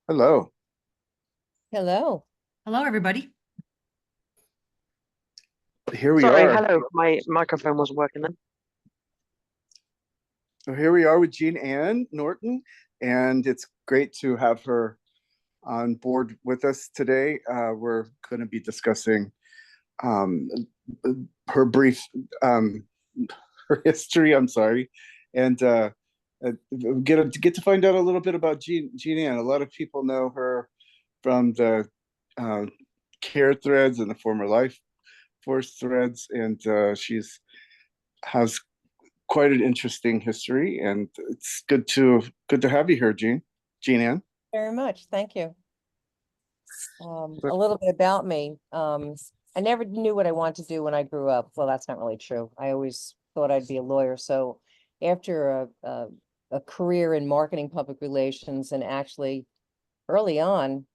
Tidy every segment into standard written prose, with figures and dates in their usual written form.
Hello. Hello. Hello, everybody. Here we Sorry, are. hello. My microphone wasn't working then. So here we are with Jean Ann Norton, and it's great to have her on board with us today. We're going to be discussing um, her brief um, her history. I'm sorry, and uh, get to find out a little bit about Jean Ann. A lot of people know her from the uh, care threads and the former life force threads, and she's has quite an interesting history, and it's good to have you here, Jean Ann. Very much. Thank you. So, A little bit about me. I never knew what I wanted to do when I grew up. Well, that's not really true. I always thought I'd be a lawyer. So after a career in marketing, public relations, and actually early on,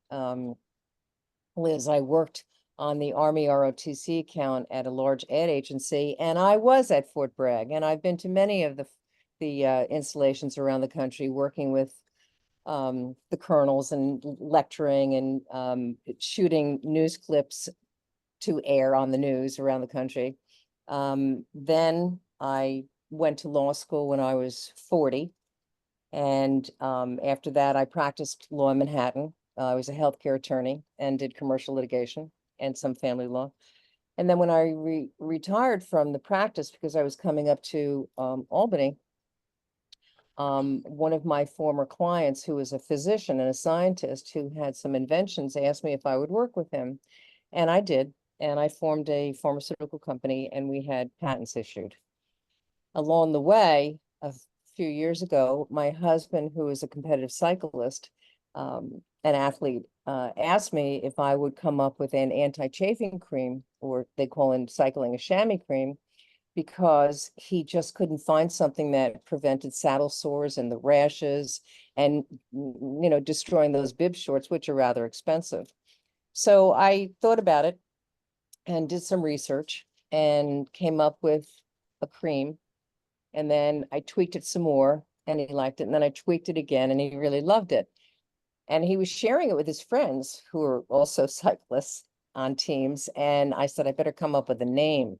Liz, I worked on the Army ROTC account at a large ad agency, and I was at Fort Bragg, and I've been to many of the installations around the country working with the colonels and lecturing and shooting news clips to air on the news around the country. Then I went to law school when I was 40. And after that, I practiced law in Manhattan. I was a healthcare attorney and did commercial litigation and some family law. And then when I retired from the practice because I was coming up to Albany, one of my former clients who was a physician and a scientist who had some inventions asked me if I would work with him. And I did. And I formed a pharmaceutical company and we had patents issued. Along the way, a few years ago, my husband, who is a competitive cyclist, an athlete, asked me if I would come up with an anti-chafing cream, or they call in cycling a chamois cream, because he just couldn't find something that prevented saddle sores and the rashes and, destroying those bib shorts, which are rather expensive. So I thought about it and did some research and came up with a cream. And then I tweaked it some more and he liked it. And then I tweaked it again and he really loved it. And he was sharing it with his friends who are also cyclists on teams. And I said, I better come up with a name.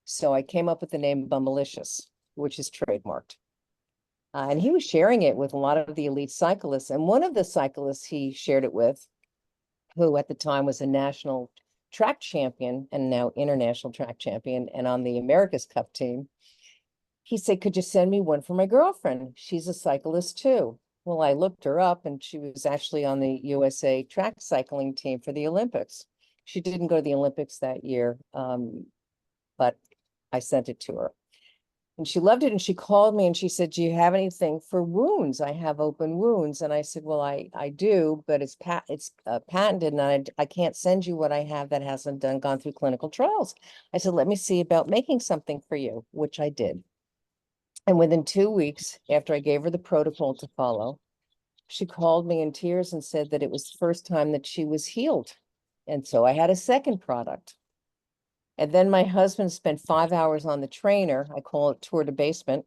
So I came up with the name Bummalicious, which is trademarked. And he was sharing it with a lot of the elite cyclists. And one of the cyclists he shared it with, who at the time was a national track champion and now international track champion and on the America's Cup team, he said, could you send me one for my girlfriend? She's a cyclist too. Well, I looked her up and she was actually on the USA track cycling team for the Olympics. She didn't go to the Olympics that year, but I sent it to her. And she loved it. And she called me and she said, do you have anything for wounds? I have open wounds. And I said, well, I do, but it's patented and I can't send you what I have that hasn't gone through clinical trials. I said, let me see about making something for you, which I did. And within 2 weeks after I gave her the protocol to follow, she called me in tears and said that it was the first time that she was healed. And so I had a second product. And then my husband spent 5 hours on the trainer. I call it tour de basement.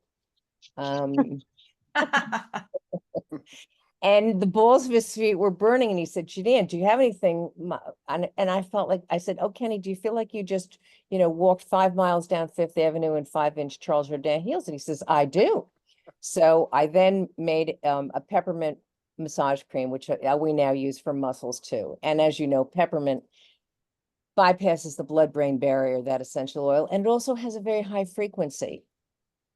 And the balls of his feet were burning. And he said, Julianne, do you have anything? And I felt like, I said, oh, Kenny, do you feel like you just, walked 5 miles down Fifth Avenue in 5-inch Charles Jourdain heels? And he says, I do. So I then made a peppermint massage cream, which we now use for muscles too. And as you know, peppermint bypasses the blood-brain barrier, that essential oil, and it also has a very high frequency.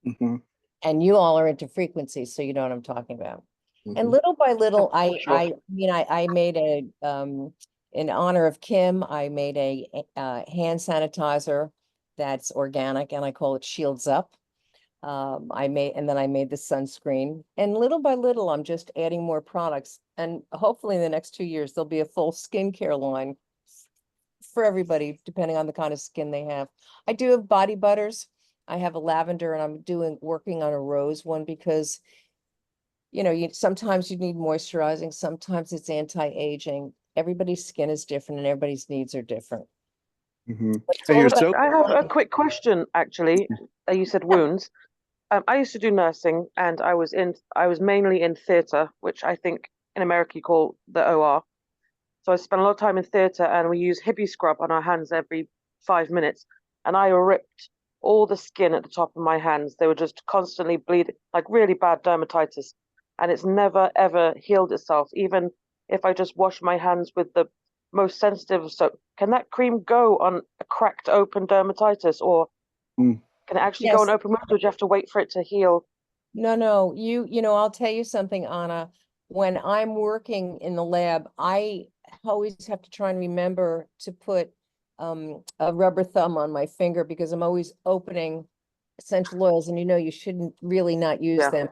mm-hmm, And you all are into frequencies, so you know what I'm talking about. mm-hmm. And little by little, Sure. I made in honor of Kim, I made a hand sanitizer that's organic and I call it Shields Up. And then I made the sunscreen, and little by little, I'm just adding more products. And hopefully in the next 2 years, there'll be a full skincare line for everybody, depending on the kind of skin they have. I do have body butters. I have a lavender and I'm working on a rose one because sometimes you need moisturizing, sometimes it's anti-aging. Everybody's skin is different and everybody's needs are different. Mm-hmm. It's And all you're about so I have a quick question, actually. You said wounds. I used to do nursing, and I was mainly in theatre, which I think in America you call the OR. So I spent a lot of time in theatre, and we use hippie scrub on our hands every 5 minutes. And I ripped all the skin at the top of my hands. They were just constantly bleeding, like really bad dermatitis. And it's never, ever healed itself, even if I just wash my hands with the most sensitive soap. Can that cream go on a cracked open dermatitis, or Mm. can it actually go on Yes. open wounds, or do you have to wait for it to heal? No, you know, I'll tell you something, Anna. When I'm working in the lab, I always have to try and remember to put a rubber thumb on my finger because I'm always opening essential oils, and you know you shouldn't really not use Yeah. them.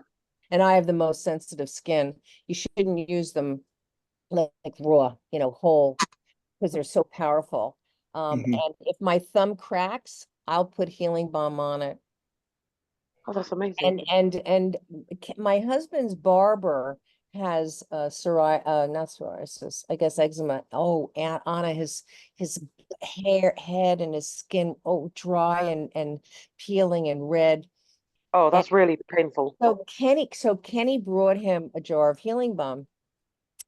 And I have the most sensitive skin. You shouldn't use them like raw, you know, whole, because they're so powerful. Mhm. And if my thumb cracks, I'll put healing balm on it. Oh, that's amazing. And my husband's barber has not psoriasis, I guess eczema. Oh, Anna, his head and his skin, oh, dry and peeling and red. Oh, And that's really painful. so Kenny brought him a jar of healing balm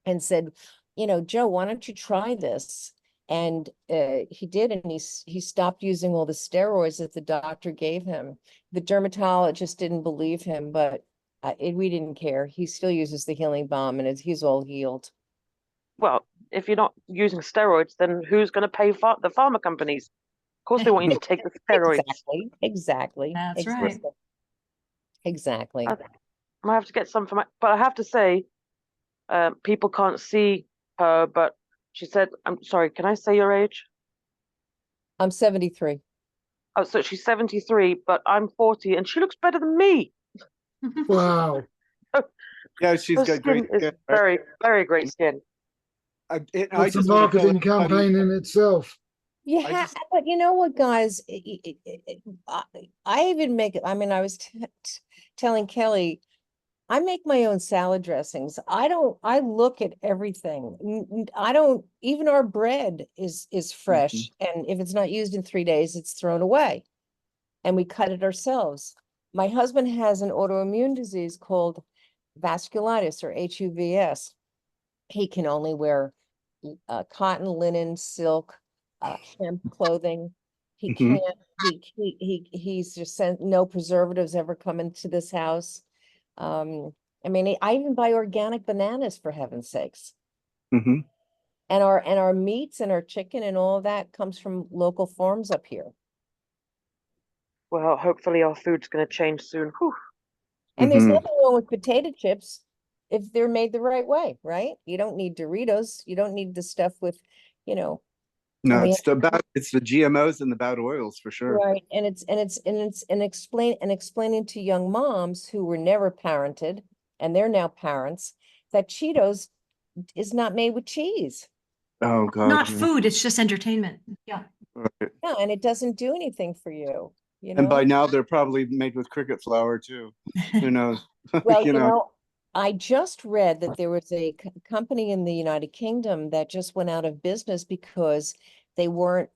and said, you know, Joe, why don't you try this? And he did, and he stopped using all the steroids that the doctor gave him. The dermatologist didn't believe him, but we didn't care. He still uses the healing balm, and he's all healed. Well, if you're not using steroids, then who's going to pay the pharma companies? Of course, they want you to take the steroids. Exactly. That's right. Exactly. I might have to get some for my. But I have to say, people can't see her, but she said, "I'm sorry. Can I say your age?" I'm 73. Oh, so she's 73, but I'm 40, and she looks better than me. Wow. Yeah, she's Her got great skin is skin, right? very, very great skin. I That's a just want to tell marketing everybody, campaign in itself. Yeah, just- but you know what, guys? I even make it. I mean, I was telling Kelly, I make my own salad dressings. I look at everything. I don't, even our bread is fresh. And if it's not used in 3 days, it's thrown away. And we cut it ourselves. My husband has an autoimmune disease called vasculitis, or HUVS. He can only wear cotton, linen, silk, hemp clothing. He Mhm. can't, he's just sent, no preservatives ever come into this house. I mean, I even buy organic bananas, for heaven's sakes. Mhm. And our meats and our chicken and all of that comes from local farms up here. Well, hopefully our food's going to change soon. Whew. And there's Mhm. nothing wrong with potato chips if they're made the right way, right? You don't need Doritos. You don't need the stuff with, you know, No, we it's the GMOs and the bad oils for sure. right. And explaining to young moms who were never parented and they're now parents that Cheetos is not made with cheese. Oh God. Not yeah. food, it's just entertainment. Yeah. Right. Yeah, and it doesn't do anything for you, you And by know? now they're probably made with cricket flour too. Who knows? Well, You know. I just read that there was a company in the United Kingdom that just went out of business because they weren't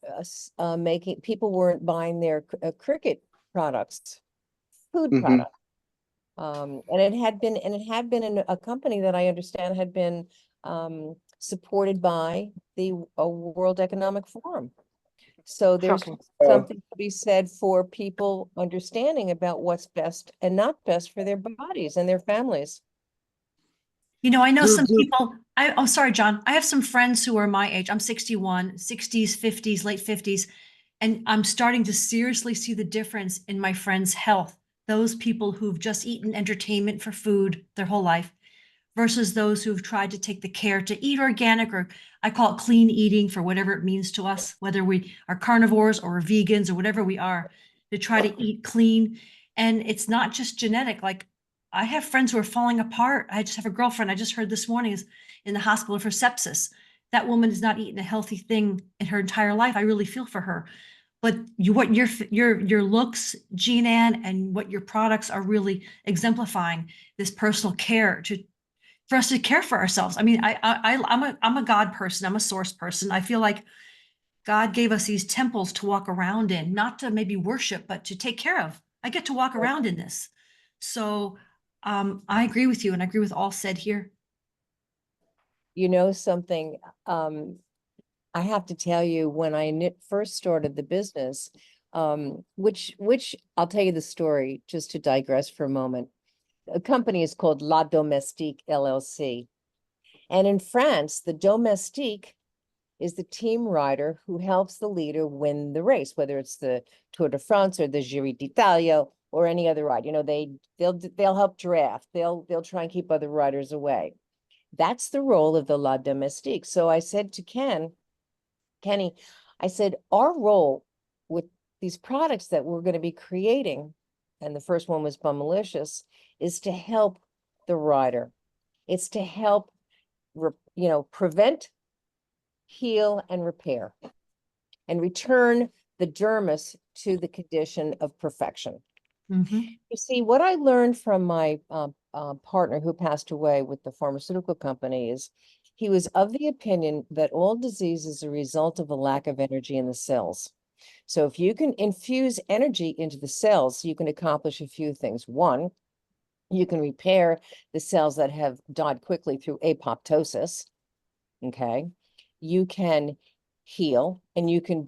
people weren't buying their cricket products, food Mhm. products. And it had been in a company that I understand had been supported by the World Economic Forum. So there's Shocking. something to be said for people understanding about what's best and not best for their bodies and their families. You know, I know Do- some do- people, I'm sorry, John. I have some friends who are my age. I'm 61, 60s, 50s, late 50s. And I'm starting to seriously see the difference in my friends' health. Those people who've just eaten entertainment for food their whole life versus those who've tried to take the care to eat organic, or I call it clean eating for whatever it means to us, whether we are carnivores or vegans or whatever we are, to try to eat clean. And it's not just genetic. Like I have friends who are falling apart. I just have a girlfriend I just heard this morning is in the hospital for sepsis. That woman has not eaten a healthy thing in her entire life. I really feel for her. But what your looks, Jean Ann, and what your products are really exemplifying this personal care to for us to care for ourselves. I mean, I'm a God person. I'm a source person. I feel like God gave us these temples to walk around in, not to maybe worship, but to take care of. I get to walk around in this. So I agree with you, and I agree with all said here. You know something, I have to tell you, when I first started the business, which I'll tell you the story just to digress for a moment. The company is called La Domestique LLC. And in France, the domestique is the team rider who helps the leader win the race, whether it's the Tour de France or the Giro d'Italia or any other ride. You know, they'll help draft. They'll try and keep other riders away. That's the role of the La Domestique. So I said to Kenny, I said, our role with these products that we're going to be creating, and the first one was Bummalicious, is to help the rider. It's to help, prevent, heal, and repair, and return the dermis to the condition of perfection. Mhm. You see, what I learned from my partner who passed away with the pharmaceutical company is he was of the opinion that all disease is a result of a lack of energy in the cells. So if you can infuse energy into the cells, you can accomplish a few things. One, you can repair the cells that have died quickly through apoptosis. Okay. You can heal, and you can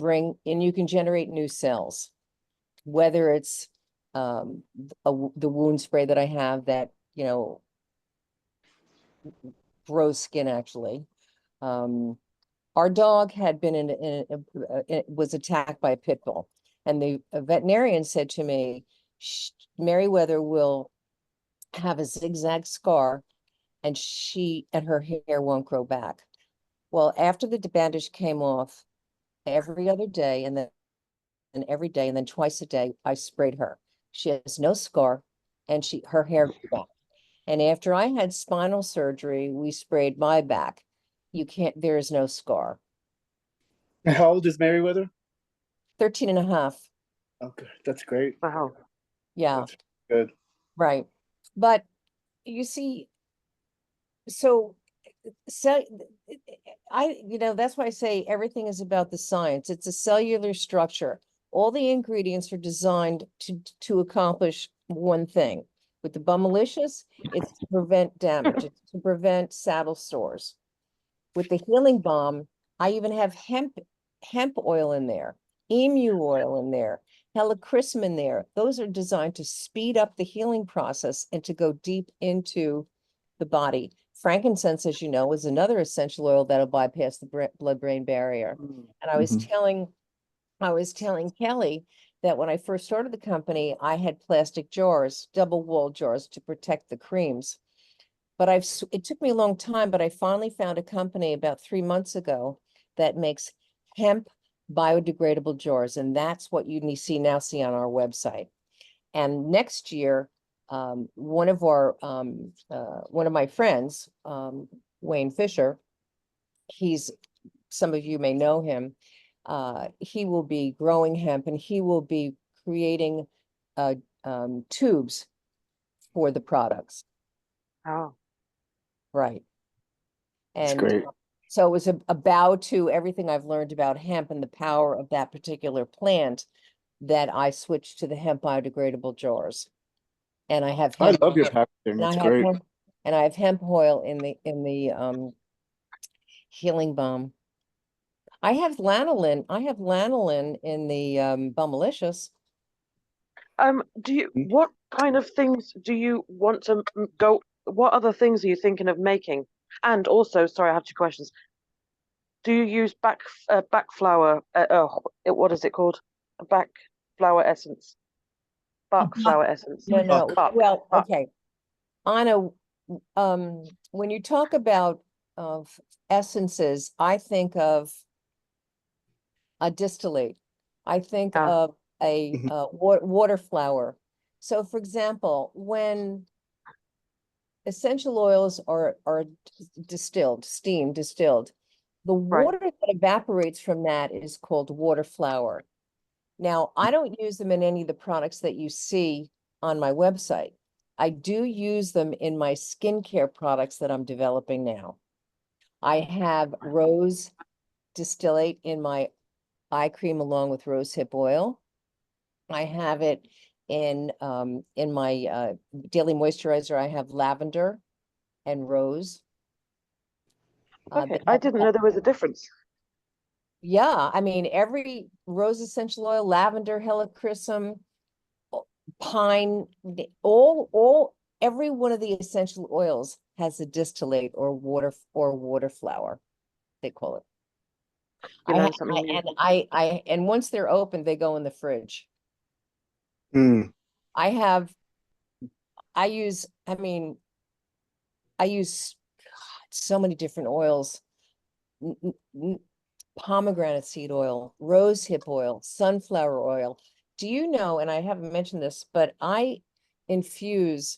generate new cells, whether it's the wound spray that I have that, grows skin actually. Our dog had been was attacked by a pit bull, and the veterinarian said to me, Meriwether will have a zigzag scar, and her hair won't grow back. Well, after the bandage came off, every other day, and every day, and then twice a day, I sprayed her. She has no scar, and her hair grew back. And after I had spinal surgery, we sprayed my back. There is no scar. And how old is Meriwether? 13 and a half. Okay, that's great. Wow. Yeah, That's good. right. But you see, so that's why I say everything is about the science. It's a cellular structure. All the ingredients are designed to accomplish one thing. With the Bummalicious, it's to prevent damage. It's to prevent saddle sores. With the Healing Balm, I even have hemp oil in there, emu oil in there, helichrysum in there. Those are designed to speed up the healing process and to go deep into the body. Frankincense, as you know, is another essential oil that'll bypass the blood-brain barrier. And I was telling Kelly that when I first started the company, I had plastic jars, double-walled jars, to protect the creams. But it took me a long time, but I finally found a company about 3 months ago that makes hemp biodegradable jars, and that's what you see on our website. And next year, one of my friends, Wayne Fisher, some of you may know him. He will be growing hemp, and he will be creating tubes for the products. Oh. Right. That's And great. so it was a bow to everything I've learned about hemp and the power of that particular plant that I switched to the hemp biodegradable jars. And I have I hemp, love your packaging. and I It's have great. hemp oil in the Healing Balm. I have lanolin in the Bummalicious. What kind of things do you want to go? What other things are you thinking of making? And also, sorry, I have two questions. Do you use back flower? What is it called? Back flower essence. Bark flower essence. No. Buck. Well, Buck. okay. Anna, when you talk about essences, I think of a distillate. I think Ah. of a Mhm. water flower. So, for example, when essential oils are steam distilled, the Right. water that evaporates from that is called water flower. Now, I don't use them in any of the products that you see on my website. I do use them in my skincare products that I'm developing now. I have rose distillate in my eye cream along with rosehip oil. I have it in my daily moisturizer. I have lavender and rose. Okay, They I have didn't know there was a difference. Yeah, I mean, every rose essential oil, lavender, helichrysum, pine, every one of the essential oils has a distillate or water flower, they call it. You learn something new. And once they're open, they go in the fridge. Mm, I have, I mean, I use so many different oils. Pomegranate seed oil, rose hip oil, sunflower oil. Do you know, and I haven't mentioned this, but I infuse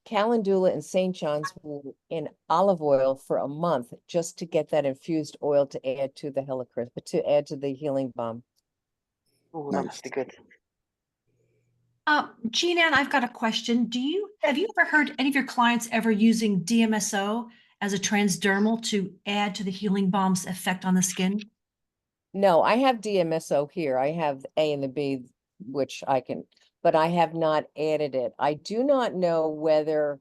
calendula and St. John's wort in olive oil for a month just to get that infused oil to add to the to add to the healing balm. Oh, that must nice. be good. Jean Ann, I've got a question. Have you ever heard any of your clients ever using DMSO as a transdermal to add to the healing balm's effect on the skin? No, I have DMSO here. I have A and the B, which I can, but I have not added it. I do not know whether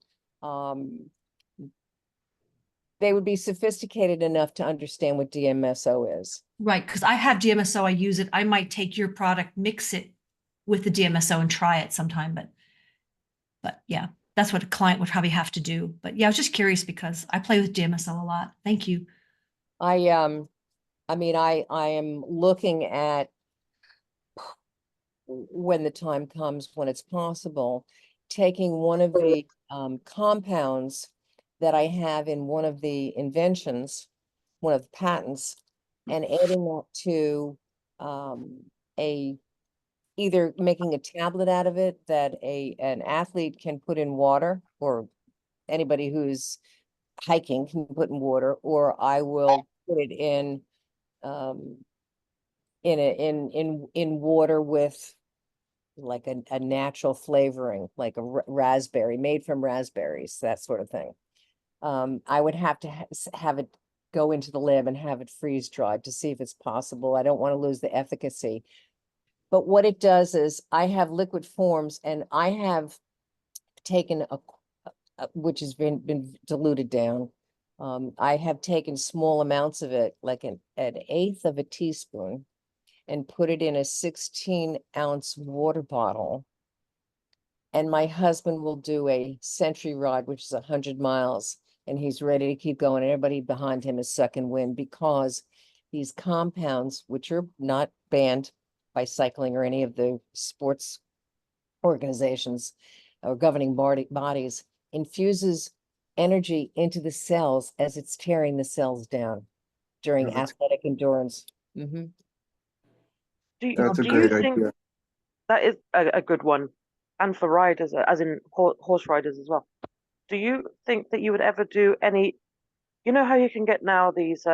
they would be sophisticated enough to understand what DMSO is. Right, because I have DMSO, I use it. I might take your product, mix it with the DMSO and try it sometime, but yeah, that's what a client would probably have to do. But yeah, I was just curious because I play with DMSO a lot. Thank you. I mean, I am looking at when the time comes, when it's possible, taking one of the compounds that I have in one of the inventions, one of the patents, and adding that to a either making a tablet out of it that an athlete can put in water, or anybody who's hiking can put in water, or I will put it um in water with like a natural flavoring, like a raspberry, made from raspberries, that sort of thing. I would have to have it go into the lab and have it freeze dried to see if it's possible. I don't want to lose the efficacy. But what it does is I have liquid forms, and I have taken which has been diluted down. I have taken small amounts of it, like an eighth of a teaspoon, and put it in a 16-ounce water bottle. And my husband will do a century ride, which is 100 miles, and he's ready to keep going. Everybody behind him is sucking wind, because these compounds, which are not banned by cycling or any of the sports organizations or governing bodies, infuses energy into the cells as it's tearing the cells down during Yeah, athletic endurance. Mhm. that's a Do you great think idea. that is a good one, and for riders, as in horse riders as well? Do you think that you would ever do any? You know how you can get now these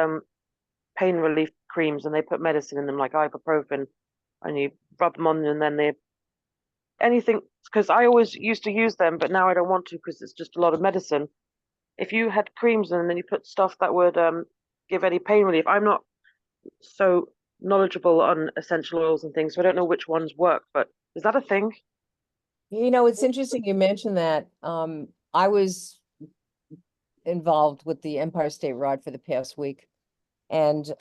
pain relief creams, and they put medicine in them, like ibuprofen, and you rub them on, and then they anything. Because I always used to use them, but now I don't want to because it's just a lot of medicine. If you had creams and then you put stuff that would give any pain relief, I'm not so knowledgeable on essential oils and things, so I don't know which ones work. But is that a thing? You know, it's interesting you mentioned that. I was involved with the Empire State Ride for the past week. And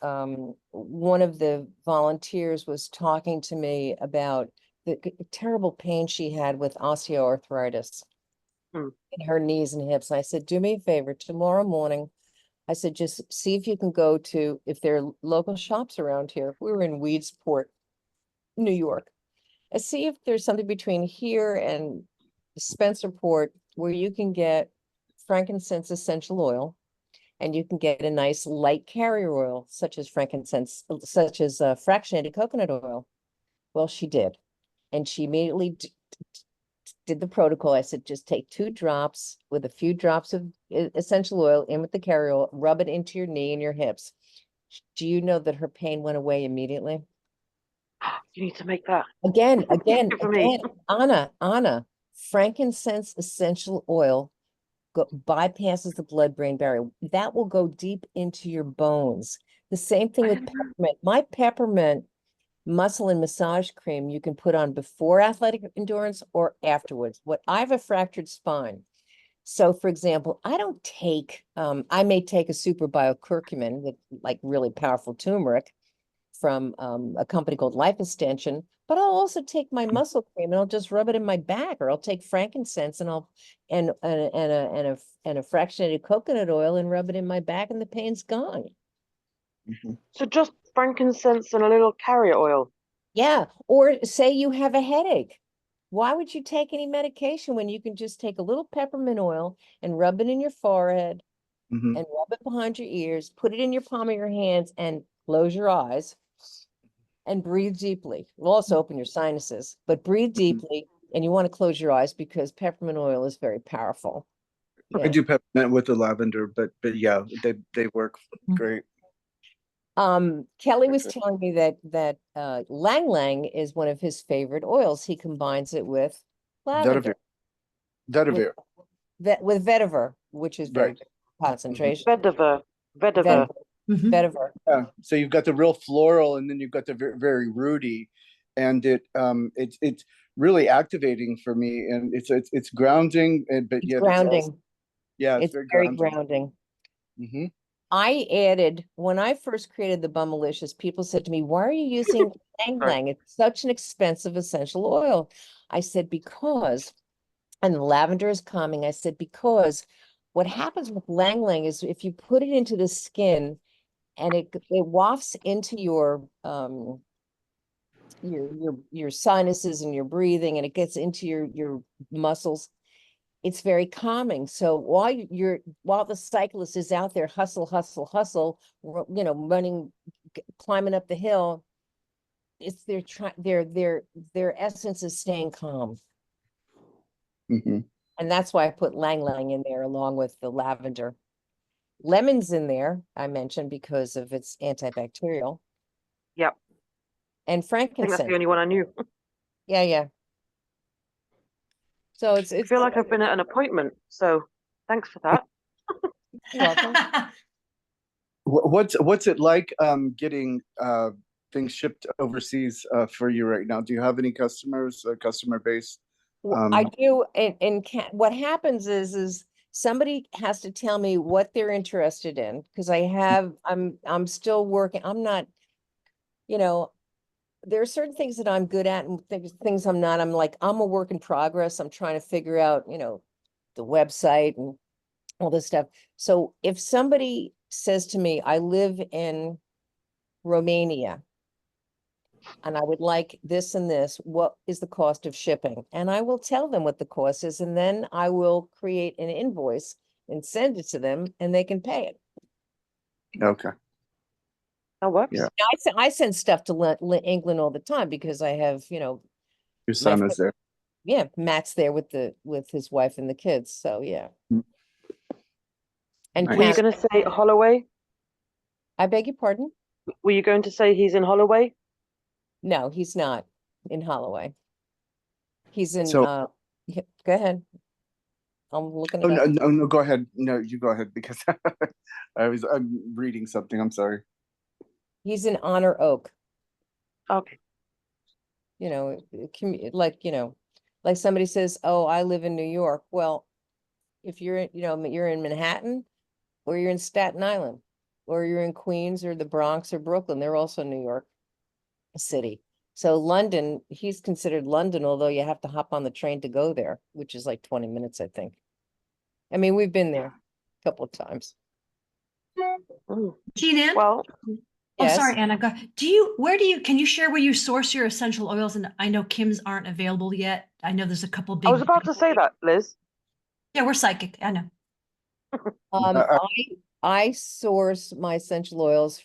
one of the volunteers was talking to me about the terrible pain she had with osteoarthritis Hmm. in her knees and hips. And I said, do me a favor, tomorrow morning, I said, just see if you can go to, if there are local shops around here. We were in Weedsport, New York. And see if there's something between here and Spencerport where you can get frankincense essential oil, and you can get a nice light carrier oil, such as frankincense, such as fractionated coconut oil. Well, she did. And she immediately did the protocol. I said, just take 2 drops with a few drops of essential oil in with the carrier oil, rub it into your knee and your hips. Do you know that her pain went away immediately? You need to make that. Again, For me. Anna, frankincense essential oil bypasses the blood-brain barrier. That will go deep into your bones. The same thing with peppermint. My peppermint muscle and massage cream you can put on before athletic endurance or afterwards. What I have a fractured spine. So for example, I may take a super biocurcumin with like really powerful turmeric from a company called Life Extension, but I'll also take my muscle cream and I'll just rub it in my back, or I'll take frankincense and and a fractionated coconut oil and rub it in my back, and the pain's gone. Mhm. So just frankincense and a little carrier oil. Yeah, or say you have a headache. Why would you take any medication when you can just take a little peppermint oil and rub it in your forehead Mhm. and rub it behind your ears, put it in your palm of your hands and close your eyes and breathe deeply. It'll also open your sinuses, but breathe deeply, and you want to close your eyes because peppermint oil is very powerful. I Yeah. do peppermint with the lavender, but yeah, they work great. Kelly was Perfect. telling me that Lang Lang is one of his favorite oils. He combines it with lavender, Vetiver. with vetiver, which is very Right. good concentration. Vetiver. Vetiver. Vetiver, Mhm. vetiver. Yeah. So you've got the real floral, and then you've got the very rooty, and it's really activating for me, and it's grounding, but It's yet it's also grounding. yeah, it's It's very very grounding. grounding. Hmm. I added, when I first created the Bummalicious, people said to me, why are you using Lang Sorry. Lang? It's such an expensive essential oil. I said, because, and the lavender is calming. I said, because what happens with Lang Lang is if you put it into the skin and it wafts into your sinuses and your breathing, and it gets into your muscles, it's very calming. So while the cyclist is out there hustle, hustle, hustle, running, climbing up the hill, it's their essence is staying calm. Hmm. And that's why I put Lang Lang in there along with the lavender. Lemon's in there, I mentioned, because of its antibacterial, Yep. and I think that's the frankincense. only one I knew. Yeah, yeah. So I feel like I've been at an appointment, so thanks for that. you're welcome. What's it like getting things shipped overseas for you right now? Do you have any customers, customer base? I do, and what happens is somebody has to tell me what they're interested in, because I'm still working. I'm not, there are certain things that I'm good at and things I'm not. I'm a work in progress. I'm trying to figure out, the website and all this stuff. So if somebody says to me, I live in Romania and I would like this and this, what is the cost of shipping? And I will tell them what the cost is, and then I will create an invoice and send it to them, and they can pay it. Okay. That works. Yeah. Now, I send stuff to England all the time because I have, Your my son is there. yeah, Matt's there with his wife and the kids. So yeah. Mm. And Nice. Were you Canada, going to say Holloway? I beg your pardon? Were you going to say he's in Holloway? No, he's not in Holloway. He's in So go ahead. I'm looking oh it up. no, go ahead. No, you go ahead because I'm reading something. I'm sorry. He's in Honor Oak. Okay. Like somebody says, oh, I live in New York. Well, if you're in Manhattan, or you're in Staten Island, or you're in Queens or the Bronx or Brooklyn, they're also New York City. So London, he's considered London, although you have to hop on the train to go there, which is like 20 minutes, I think. I mean, we've been there a couple of times. Mm. Jean Ann? Well, Oh, Yes. sorry, Anna. Can you share where you source your essential oils? And I know Kim's aren't available yet. I know there's a couple I was big. about to say that, Liz. Yeah, we're psychic. I know. Um, Uh, I source my essential oils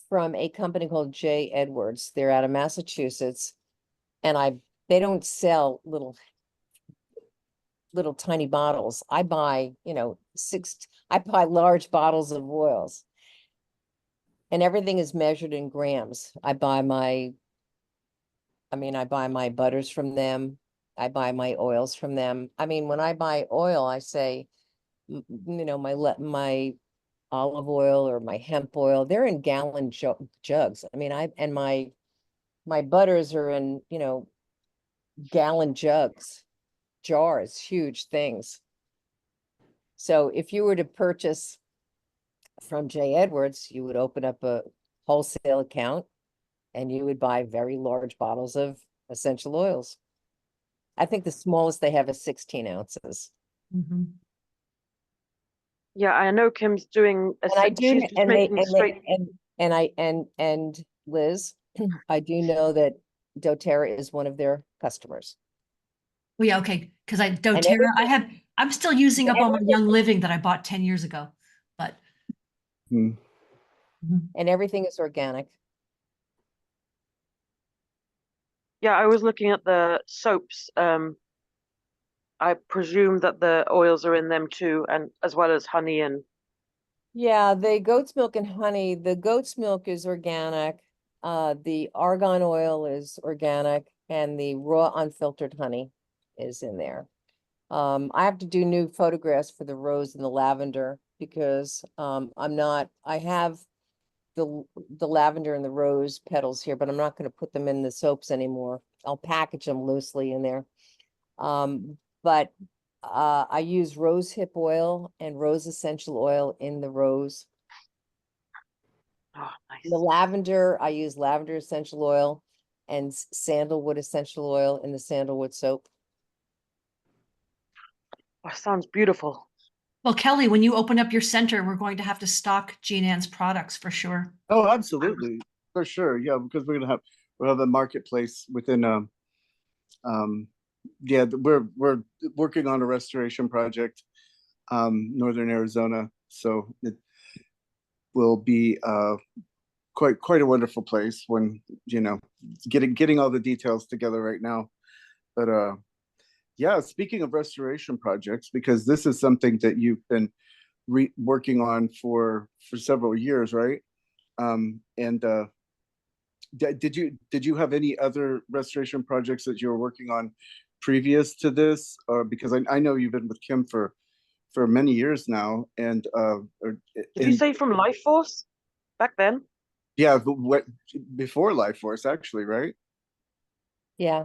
from a company called J. Edwards. They're out of Massachusetts, and they don't sell little tiny bottles. I buy, I buy large bottles of oils, and everything is measured in grams. I buy my butters from them. I buy my oils from them. I mean, when I buy oil, I say, my olive oil or my hemp oil, they're in gallon jugs. I mean, my butters are in, gallon jars, huge things. So if you were to purchase from J. Edwards, you would open up a wholesale account and you would buy very large bottles of essential oils. I think the smallest they have is 16 ounces. Mhm. Yeah, I know Kim's doing a, And I do, she's just making straight. and Liz, I do know that doTERRA is one of their customers. Well, yeah, okay, because And doTERRA, I'm still using up all my everything- Young Living that I bought 10 years ago, but. Hmm. Mhm. And everything is organic. Yeah, I was looking at the soaps. I presume that the oils are in them too, and as well as honey and. Yeah, the goat's milk and honey, the goat's milk is organic. The argan oil is organic and the raw unfiltered honey is in there. I have to do new photographs for the rose and the lavender because I have the lavender and the rose petals here, but I'm not going to put them in the soaps anymore. I'll package them loosely in there. But I use rose hip oil and rose essential oil in the rose. Oh, nice. The lavender, I use lavender essential oil and sandalwood essential oil in the sandalwood soap. Oh, sounds beautiful. Well, Kelly, when you open up your center, we're going to have to stock Jean Ann's products for sure. Oh, absolutely, for sure. Yeah, because we'll have a marketplace within yeah, we're working on a restoration project, Northern Arizona. So it will be quite a wonderful place when, you know, getting all the details together right now. But yeah, speaking of restoration projects, because this is something that you've been working on for several years, right? And did you have any other restoration projects that you were working on previous to this? Or because I know you've been with Kim for many years now, and Did you say from Life Force back then? yeah, but what before Life Force actually, right? Yeah.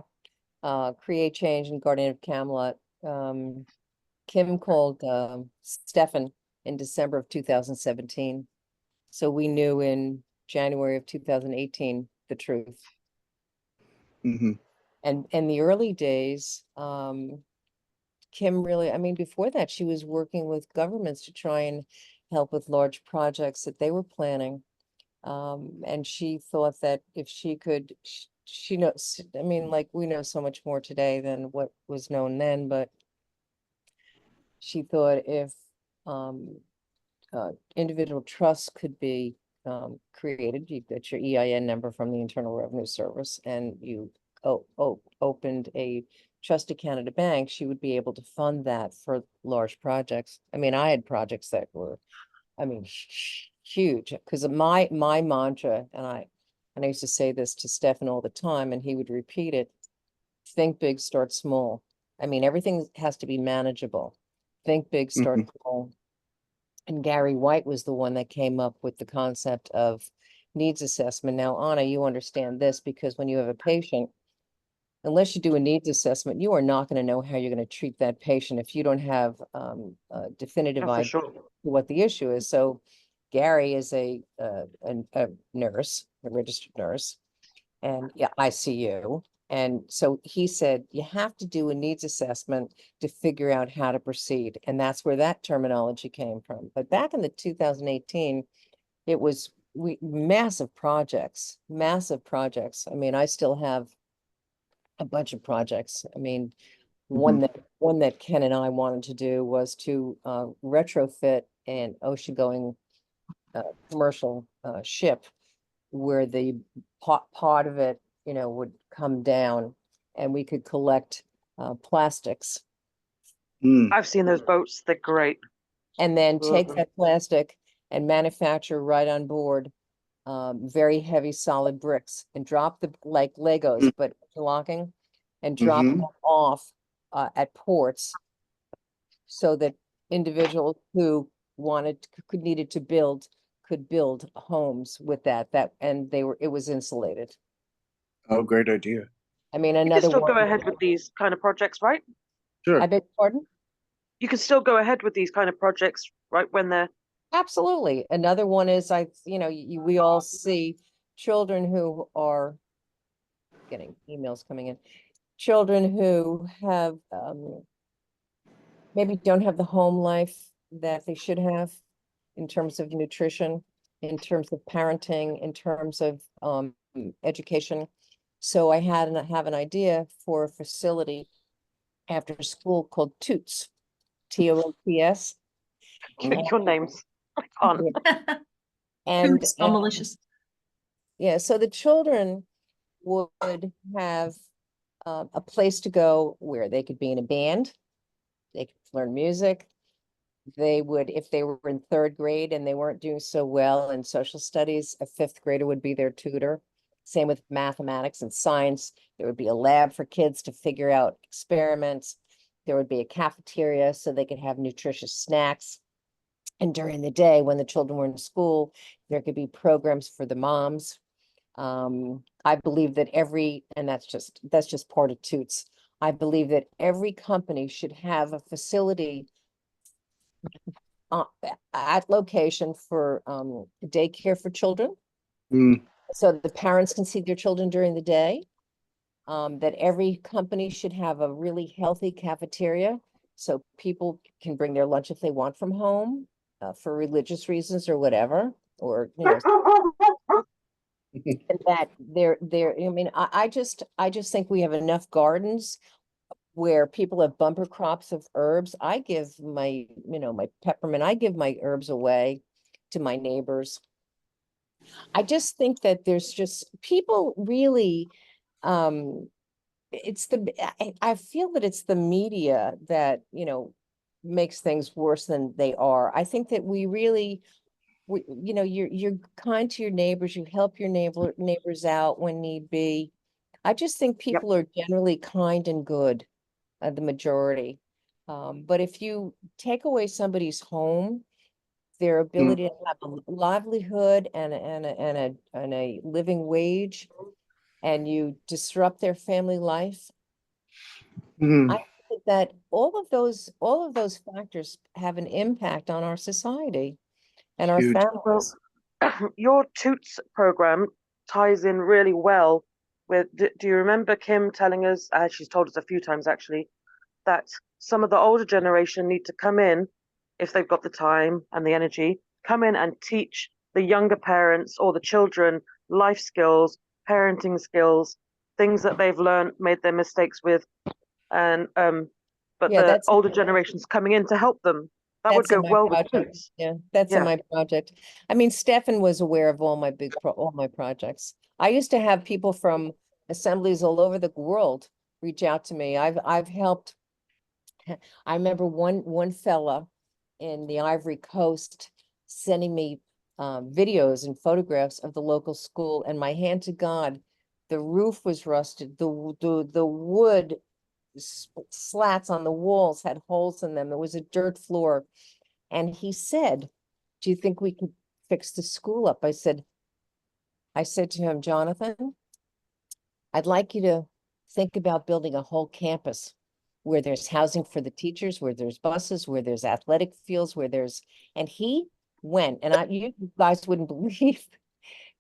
Create Change and Guardian of Camelot. Kim called Stefan in December of 2017. So we knew in January of 2018 the truth. Mm-hmm. And in the early days, Kim really, I mean, before that, she was working with governments to try and help with large projects that they were planning. And she thought that if she could, she knows, I mean, like we know so much more today than what was known then, but she thought if individual trusts could be created, you get your EIN number from the Internal Revenue Service and you opened a trust account at a bank, she would be able to fund that for large projects. I mean, I had projects that were, I mean, huge, because my mantra, and I used to say this to Stefan all the time, and he would repeat it: think big, start small. I mean, everything has to be manageable. Think big, start Mm-hmm. small. And Gary White was the one that came up with the concept of needs assessment. Now, Anna, you understand this because when you have a patient, unless you do a needs assessment, you are not going to know how you're going to treat that patient if you don't have a definitive Oh, for idea sure. what the issue is. So Gary is a nurse, a registered nurse, and yeah, ICU. And so he said, you have to do a needs assessment to figure out how to proceed. And that's where that terminology came from. But back in the 2018, it was massive projects, massive projects. I mean, I still have a bunch of projects. I mean, one that Ken and I wanted to do was to retrofit an ocean-going commercial ship where the part of it, you know, would come down and we could collect plastics Mm. I've seen those boats. They're great. and then take Mhm. that plastic and manufacture right on board very heavy solid bricks and drop the like Legos, but interlocking, and drop Mm-hmm. them off at ports so that individuals who needed to build could build homes with that and it was insulated. Oh, great idea. I mean, You can another still one, go ahead with these kind of projects, right? I Sure. beg your pardon? you can still go ahead with these kind of projects, right, when they're Absolutely. Another one is we all see children who are getting emails coming in. Children who have maybe don't have the home life that they should have in terms of nutrition, in terms of parenting, in terms of education. So I have an idea for a facility after school called TOOTS, TOOTS. your names. I can't. And So malicious. yeah, so the children would have a place to go where they could be in a band, they could learn music. They would, if they were in third grade and they weren't doing so well in social studies, a fifth grader would be their tutor. Same with mathematics and science. There would be a lab for kids to figure out experiments. There would be a cafeteria so they could have nutritious snacks. And during the day, when the children were in school, there could be programs for the moms. I believe that and that's just part of Toots. I believe that every company should have a facility at location for daycare for children. Mm, So the parents can see their children during the day. That every company should have a really healthy cafeteria so people can bring their lunch if they want from home for religious reasons or whatever, or and that I mean, I just think we have enough gardens where people have bumper crops of herbs. I give my peppermint, I give my herbs away to my neighbors. I just think that there's just people really, I feel that it's the media that, makes things worse than they are. I think that you're kind to your neighbors, you help your neighbors out when need be. I just think Yep. people are generally kind and good, the majority. But if you take away somebody's home, their mm, ability to have a livelihood and a living wage, and you disrupt their family life, mm, I think that all of those factors have an impact on our society and our huge. Well, families. your Toots program ties in really well with. Do you remember Kim telling us, as she's told us a few times actually, that some of the older generation need to come in, if they've got the time and the energy, come in and teach the younger parents or the children life skills, parenting skills, things that they've learned, made their mistakes with, and but Yeah, the older generations coming in to help them. That would that's go in my well with project. Toots. Yeah, that's in Yeah. my project. I mean, Stefan was aware of all my projects. I used to have people from assemblies all over the world reach out to me. I've helped. I remember one fella in the Ivory Coast sending me videos and photographs of the local school, and my hand to God, the roof was rusted. The wood slats on the walls had holes in them. There was a dirt floor. And he said, "Do you think we could fix the school up?" I said to him, "Jonathan, I'd like you to think about building a whole campus where there's housing for the teachers, where there's buses, where there's athletic fields, and he went, and you guys wouldn't believe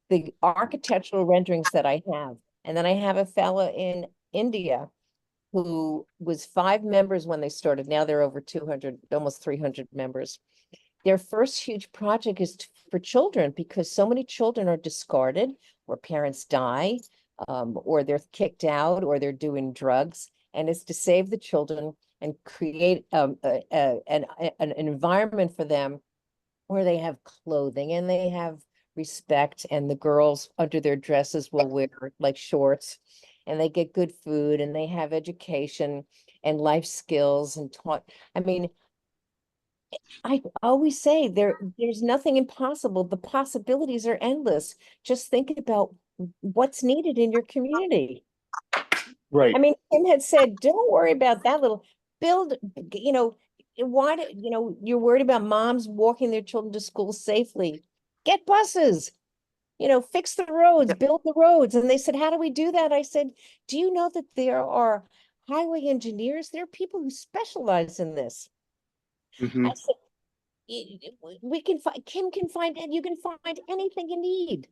the architectural renderings that I have. And then I have a fella in India who was 5 members when they started. Now they're over 200, almost 300 members. Their first huge project is for children, because so many children are discarded, or parents die, or they're kicked out, or they're doing drugs. And it's to save the children and create an environment for them where they have clothing and they have respect, and the girls under their dresses will wear like shorts, and they get good food, and they have education and life skills and taught. I mean, I always say there's nothing impossible. The possibilities are endless. Just think about what's needed in your community. Right. I mean, Tim had said, don't worry about that little build, why do, you're worried about moms walking their children to school safely. Get buses, fix the roads, Yep. build the roads. And they said, how do we do that? I said, do you know that there are highway engineers? There are people who specialize in this. Mhm. I said, We can find, Kim can find, and you can find anything you need.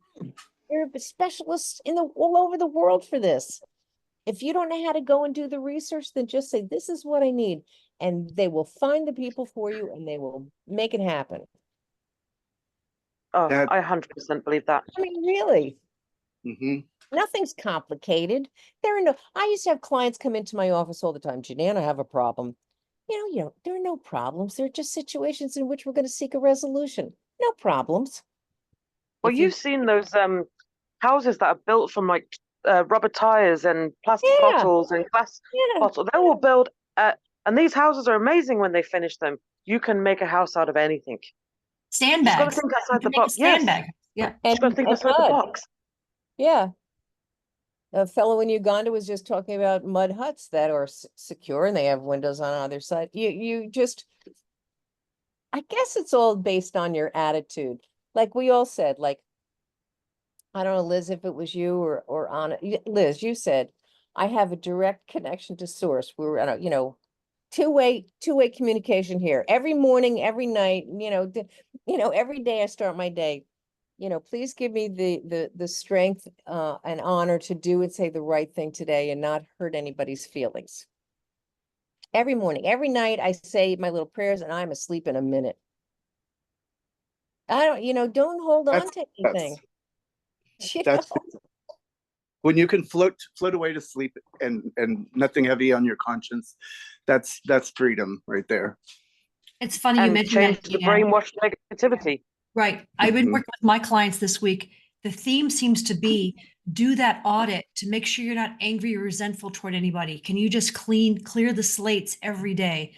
There are specialists all over the world for this. If you don't know how to go and do the research, then just say, this is what I need. And they will find the people for you and they will make it happen. Oh, That, I 100% believe that. I mean, really, mhm. nothing's complicated. I used to have clients come into my office all the time. Janine, I have a problem. There are no problems. There are just situations in which we're going to seek a resolution. No problems. Well, If you, you've seen those houses that are built from like rubber tires and plastic yeah, bottles and glass yeah. bottles. They're all built, and these houses are amazing when they finish them. You can make a house out of anything. Just got to Sandbags. think You outside the can make a box. Yes, sandbag. Yeah. just got to think outside the mud. box. Yeah. A fellow in Uganda was just talking about mud huts that are secure and they have windows on either side. I guess it's all based on your attitude. Like we all said, like, I don't know, Liz, if it was you or Anna, Liz, you said, I have a direct connection to source. I don't, two-way communication here. Every morning, every night, every day I start my day. Please give me the strength and honor to do and say the right thing today and not hurt anybody's feelings. Every morning, every night, I say my little prayers and I'm asleep in a minute. Don't hold on That's to anything. that's when you can float away to sleep and nothing heavy on your conscience. That's freedom right there. It's funny you And mentioned change that, the Gina. brainwashed negativity. Right. I've been Mhm. working with my clients this week. The theme seems to be do that audit to make sure you're not angry or resentful toward anybody. Can you just clear the slates every day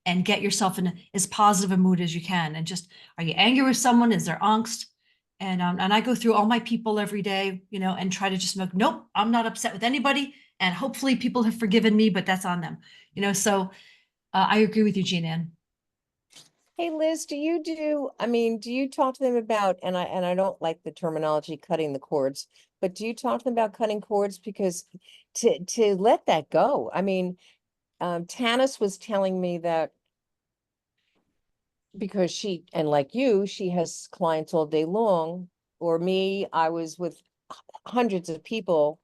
and get yourself in as positive a mood as you can? And just, are you angry with someone? Is there angst? And I go through all my people every day, and try to just nope, I'm not upset with anybody. And hopefully people have forgiven me, but that's on them. So I agree with you, Jean-Ann. Hey, Liz, do you talk to them about, and I don't like the terminology cutting the cords, but do you talk to them about cutting cords? Because to let that go, Tanis was telling me that because and like you, she has clients all day long, or me, I was with hundreds of people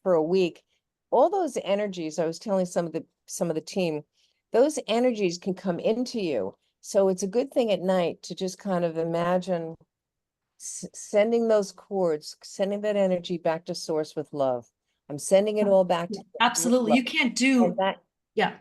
for a week. All those energies, I was telling some of the team, those energies can come into you. So it's a good thing at night to just kind of imagine sending those cords, sending that energy back to source with love. I'm sending it all back to Absolutely. You can't do, that. yeah.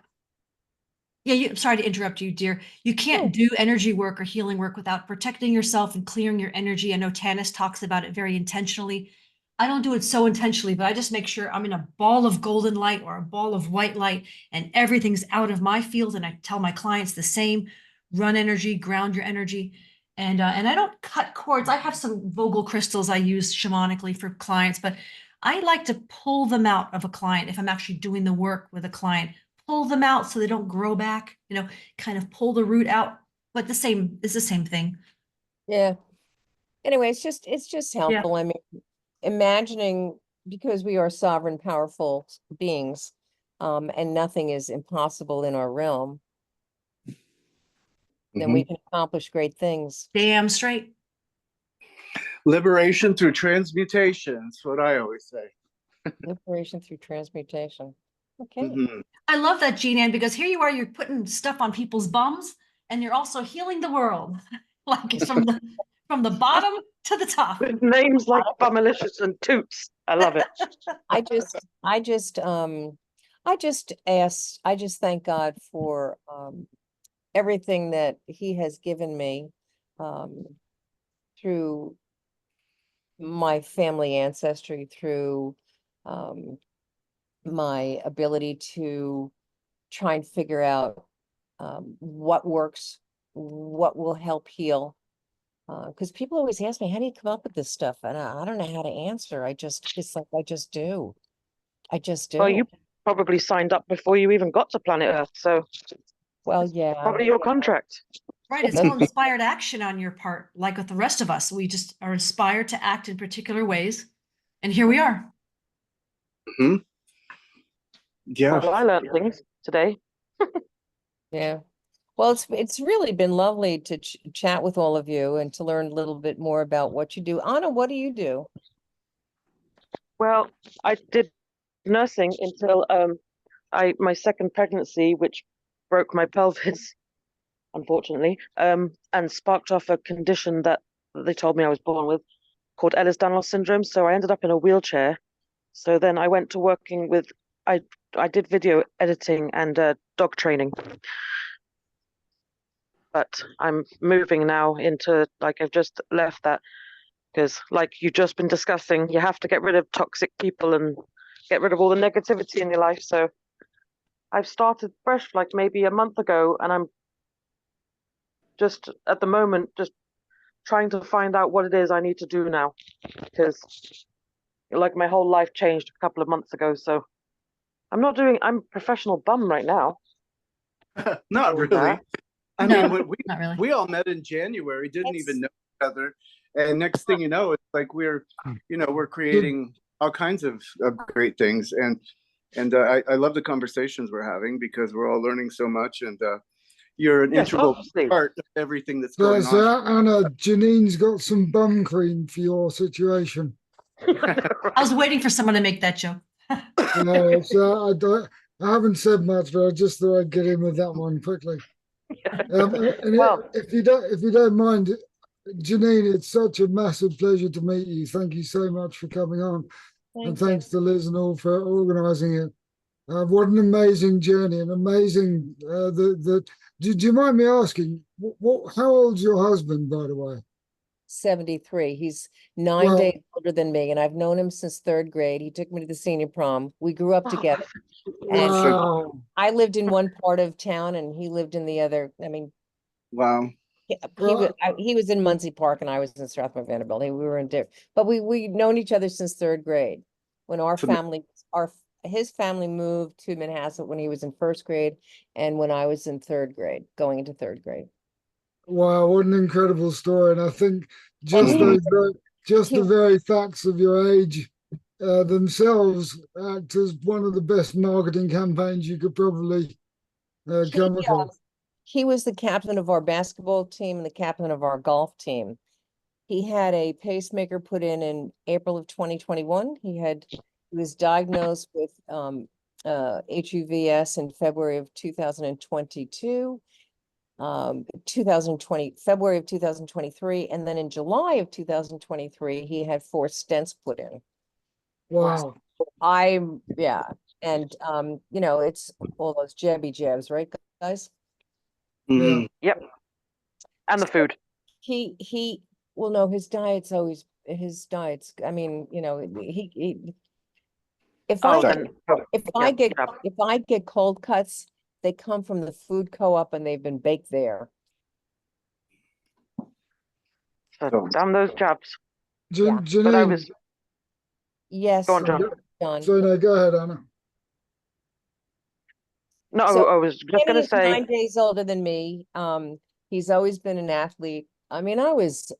Yeah, sorry to interrupt you, dear. You can't do energy work or healing work without protecting yourself and clearing your energy. I know Tanis talks about it very intentionally. I don't do it so intentionally, but I just make sure I'm in a ball of golden light or a ball of white light and everything's out of my field. And I tell my clients the same, run energy, ground your energy. And I don't cut cords. I have some Vogel crystals I use shamanically for clients, but I like to pull them out of a client if I'm actually doing the work with a client, pull them out so they don't grow back, kind of pull the root out. But it's the same thing. Yeah. Anyway, it's just Yeah. helpful. I mean, imagining, because we are sovereign, powerful beings, and nothing is impossible in our realm, then we can accomplish great things. Damn straight. Liberation through transmutation. That's what I always say. Liberation through transmutation. Okay. Mhm. I love that, Jean-Ann, because here you are, you're putting stuff on people's bums and you're also healing the world. Like from the bottom to the top. With names like Bummalicious and Toots. I love it. I just thank God for everything that He has given me through my family ancestry, through my ability to try and figure out what works, what will help heal. Because people always ask me, how do you come up with this stuff? And I don't know how to answer. It's like I just do. I just Well, do. you probably signed up before you even got to planet Earth, so Well, yeah. probably your contract. Right. It's all inspired action on your part, like with the rest of us. We just are inspired to act in particular ways. And here we are. Yeah. Well, I learned things today. Yeah. Well, it's really been lovely to chat with all of you and to learn a little bit more about what you do. Anna, what do you do? Well, I did nursing until my second pregnancy, which broke my pelvis, unfortunately, and sparked off a condition that they told me I was born with called Ehlers-Danlos syndrome. So I ended up in a wheelchair. So then I went to working with I did video editing and dog training. But I'm moving now into, like, I've just left that because, like you've just been discussing, you have to get rid of toxic people and get rid of all the negativity in your life. So I've started fresh, like maybe a month ago, and I'm just at the moment just trying to find out what it is I need to do now, because like my whole life changed a couple of months ago. So I'm a professional bum right now. Not All really. that. I No, mean, not really. we all met in January, didn't It's- even know each other, and next thing you know, it's like we're creating all kinds of great things, and I love the conversations we're having because we're all learning so much, and you're an Yes, integral obviously. part of everything that's So, going on. Anna, Janine's got some bum cream for your situation. I was waiting for someone to make that joke. So I haven't said much, but I just thought I'd get in with that one quickly. And Well, if you don't mind, Janine, it's such a massive pleasure to meet you. Thank you so much for coming on, and Thank you. thanks to Liz and all for organising it. What an amazing journey, an amazing. Do you mind me asking, how old's your husband, by the way? 73. He's 9 Well, days older than me, and I've known him since third grade. He took me to the senior prom. We grew up together. And wow. I lived in one part of town and he lived in the other. I mean, Wow. he was in Muncie Park and I was in Strathmore Vanderbilt. We were in different, but we known each other since third grade. When his family moved to Manhasset when he was in first grade, and when I was in third grade, going into third grade. Wow, what an incredible story. And I think And just he Mhm. the he- very facts of your age themselves act as one of the best marketing campaigns you could probably he, come across. he was the captain of our basketball team and the captain of our golf team. He had a pacemaker put in April of 2021. He was diagnosed with HUVS in February of 2022, 2020, February of 2023, and then in July of 2023, he had 4 stents put in. Wow. Yeah, and it's all those jabby jabs, right, guys? Yeah. Mhm. yep. And the food. He well, no, his diet's, I mean, if Oh, I then yeah. if I get cold cuts, they come from the food co-op and they've been baked there. So damn those jabs. Yeah. But I Janine, was Yes, go on, John. John. so no, go ahead, Anna. No, So I was just Kenny gonna is say 9 days older than me. He's always been an athlete. I mean, I was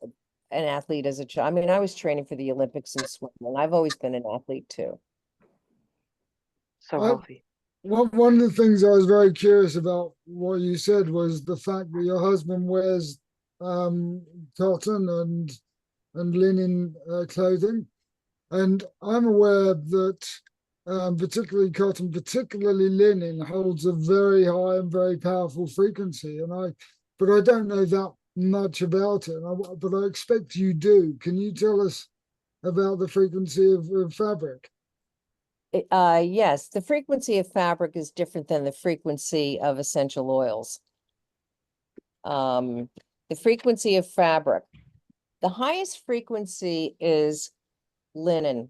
an athlete as a child. I mean, I was training for the Olympics and swimming. I've always been an athlete too. so I, healthy. one of the things I was very curious about what you said was the fact that your husband wears cotton and linen clothing. And I'm aware that particularly cotton, particularly linen, holds a very high and very powerful frequency. But I don't know that much about it. But I expect you do. Can you tell us about the frequency of fabric? Yes, the frequency of fabric is different than the frequency of essential oils. The frequency of fabric, the highest frequency is linen.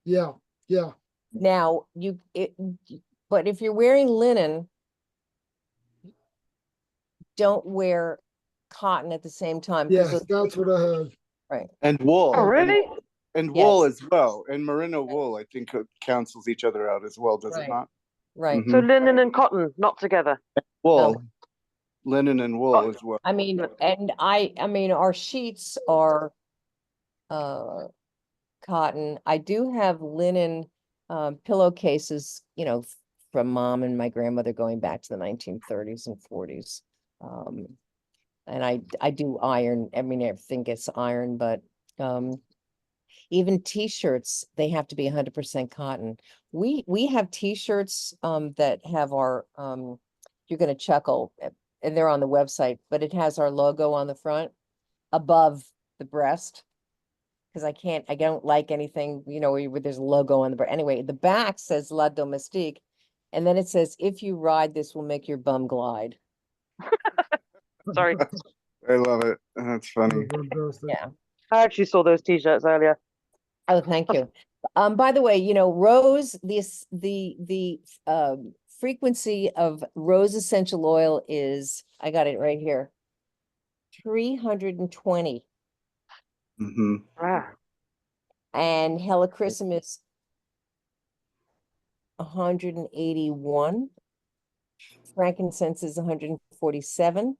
Yeah, yeah. Now, but if you're wearing linen, don't wear cotton at the same time. Yes, that's what I heard. Right. And wool. Oh, really? And wool Yes. as well. And merino wool, I think, cancels each other out as well, does it Right. not? Right. Mhm. So linen and cotton, not together. Wool, linen and wool Oh. as well. I mean, and I mean, our sheets are cotton. I do have linen pillowcases, from mom and my grandmother going back to the 1930s and 40s. And I do iron, I mean, everything gets ironed, but, even t-shirts, they have to be 100% cotton. We have t-shirts, that have our, you're gonna chuckle, and they're on the website, but it has our logo on the front above the breast. Cause I don't like anything, where there's a logo on the breast. Anyway, the back says La Domestique. And then it says, if you ride, this will make your bum glide. Sorry. I love it. That's funny. Fantastic. Yeah. I actually saw those t-shirts earlier. Oh, thank you. By the way, rose, the frequency of rose essential oil is, I got it right here, 320. Hmm. Ah, And helichrysum 181. Frankincense is 147.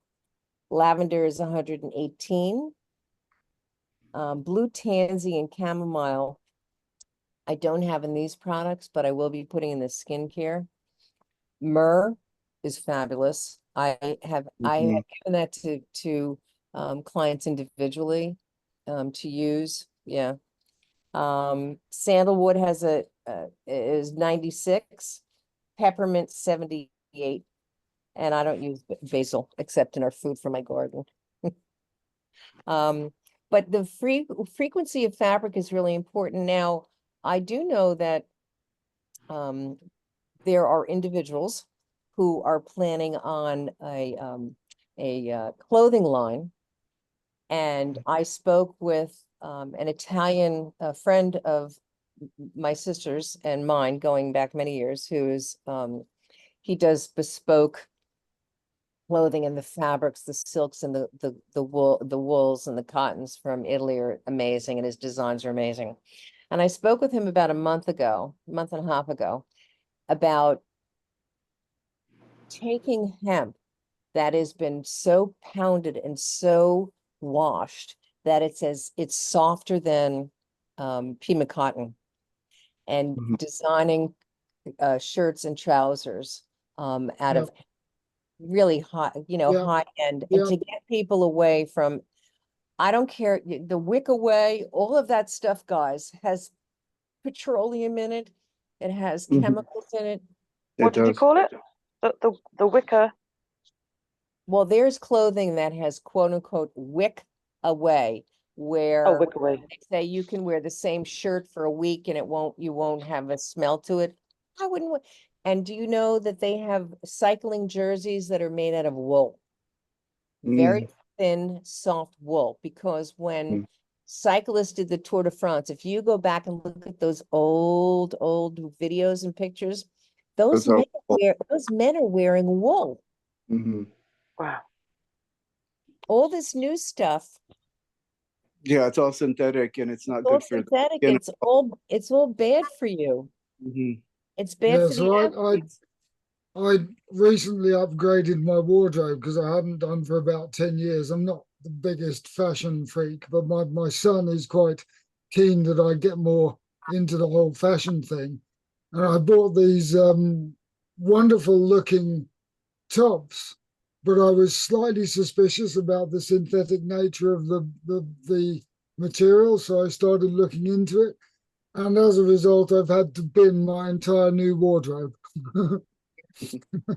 Lavender is 118. Blue tansy and chamomile, I don't have in these products, but I will be putting in the skincare. Myrrh is fabulous. I have given that to clients individually to use. Yeah. Sandalwood is 96, peppermint 78, and I don't use basil except in our food for my garden. But the frequency of fabric is really important. Now, I do know that there are individuals who are planning on a clothing line. And I spoke with an Italian friend of my sister's and mine going back many years, who is he does bespoke clothing, and the fabrics, the silks, and the wools and the cottons from Italy are amazing, and his designs are amazing. And I spoke with him about a month and a half ago, about taking hemp that has been so pounded and so washed that it's softer than Pima cotton, and designing shirts and trousers out of really high, high end, and to get people away from, I don't care, the wick away, all of that stuff, guys, has petroleum in it. It has chemicals in it. what did you call it? The wicker. Well, there's clothing that has quote unquote wick away, where Oh, wick away. they say you can wear the same shirt for a week and you won't have a smell to it. I wouldn't. And do you know that they have cycling jerseys that are made out of wool? Very thin, soft wool, because when cyclists did the Tour de France, if you go back and look at those old videos and pictures, those men are wearing wool. Wow. All this new stuff, Yeah, it's all synthetic and it's not all good for the synthetic, skin. it's all bad for you. It's bad Yeah, for so the athletes. I recently upgraded my wardrobe because I hadn't done for about 10 years. I'm not the biggest fashion freak, but my son is quite keen that I get more into the whole fashion thing. And I bought these wonderful looking tops, but I was slightly suspicious about the synthetic nature of the material. So I started looking into it. And as a result, I've had to bin my entire new wardrobe. Well,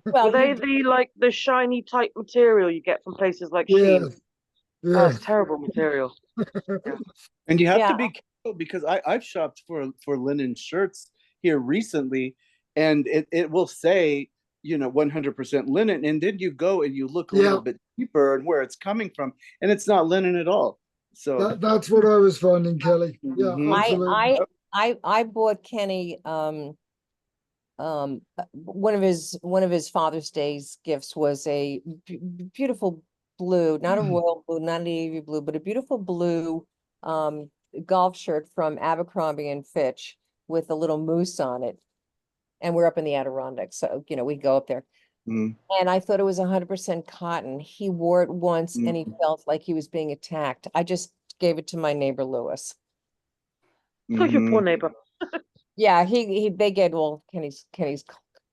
Were they the shiny type material you get from places like Yeah, Shein? yeah. Oh, it's terrible material. Yeah. And you have Yeah. to be careful, because I've shopped for linen shirts here recently, and it will say 100% linen, and then you go and you look a little bit deeper and where it's coming from, and it's not linen at all. So That's what I was finding, Kelly. Yeah, absolutely. I bought Kenny one of his Father's Day's gifts was a beautiful blue, not a royal blue, not a navy blue, but a beautiful blue golf shirt from Abercrombie and Fitch with a little moose on it. And we're up in the Adirondacks, so we go up there. And I thought it was 100% cotton. He wore it once and he felt like he was being attacked. I just gave it to my neighbor Lewis. Oh, your poor neighbor. Yeah, they get Kenny's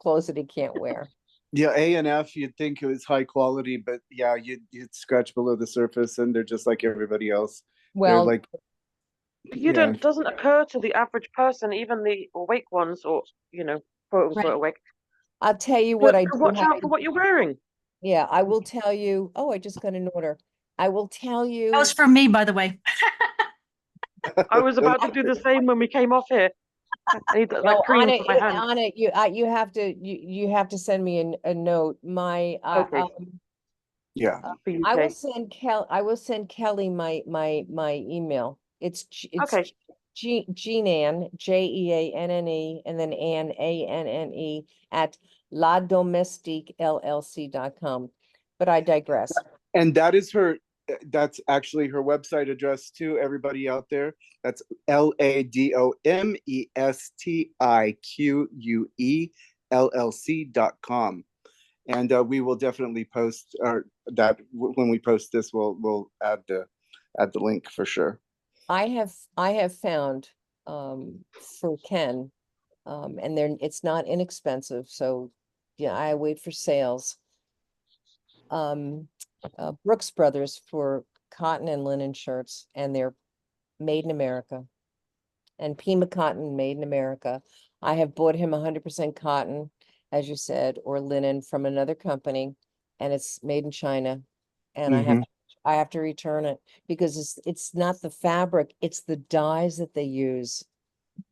clothes that he can't wear. Yeah, A and F, you'd think it was high quality, but yeah, you'd scratch below the surface, and they're just like everybody else. They're Well, like, You yeah, don't doesn't occur to the average person, even the awake ones, or quote unquote Right. awake, I'll tell you to, what I to do watch have out for to, what you're wearing. yeah, I will tell you, oh, I just got an order. I will tell That you, was for me, by the way. I was about to do the same when we came off here. I need that no, cream for my hands. on it, you have to, you have to send me a note. Okay, yeah. for I will UK. send I will send Kelly my email. It's Okay. Jeanne, Jeanne, and then Anne at ladomestiquellc.com. But I digress. And that is that's actually her website address too, everybody out there. That's LADOMESTIQUE LLC.com. And we will definitely post that when we post this, we'll add the link for sure. I have found for Ken, and it's not inexpensive, so yeah, I wait for sales. Brooks Brothers for cotton and linen shirts, and they're made in America. And Pima cotton made in America. I have bought him 100% cotton, as you said, or linen from another company, and it's made in China. And I have to return it because it's not the fabric, it's the dyes that they use.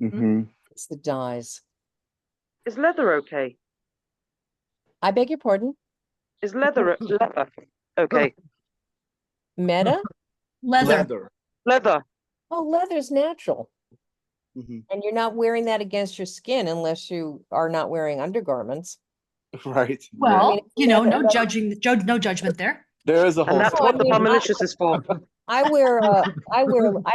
Mm-hmm. It's the dyes. Is leather okay? I beg your pardon? Is leather okay? Meta? Leather. Leather. Oh, leather's natural. Mm-hmm. And you're not wearing that against your skin unless you are not wearing undergarments. Right. Well, I mean, no judging, no judgment there. There is a whole And that's No, I what the mean, Bummalicious is for. I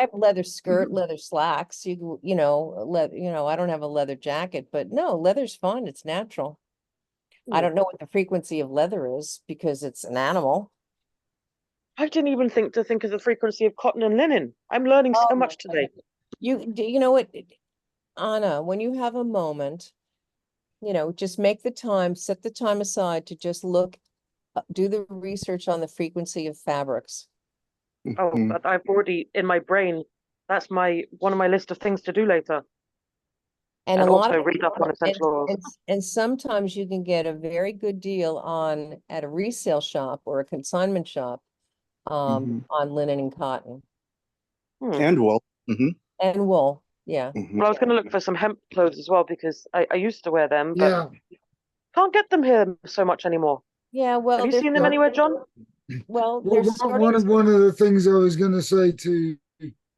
have leather skirt, leather slacks. I don't have a leather jacket, but no, leather's fun. It's natural. I don't know what the frequency of leather is because it's an animal. I didn't even think of the frequency of cotton and linen. I'm learning so Oh, much today. You know what, Anna, when you have a moment, just make the time, set the time aside to just look, do the research on the frequency of fabrics. Oh, Mhm. but I've already in my brain. That's one of my list of things to do later. And And a lot also of read up on essential oils. and sometimes you can get a very good deal at a resale shop or a consignment shop Mhm. on linen and cotton And wool. Mm-hmm. and wool. Yeah. Mm-hmm. Well, I was going to look for some hemp clothes as well because I used to wear them, but Yeah, can't get them here so much anymore. Yeah, Have well, you seen them anywhere, John? well, well, they're starting one of the things I was going to say to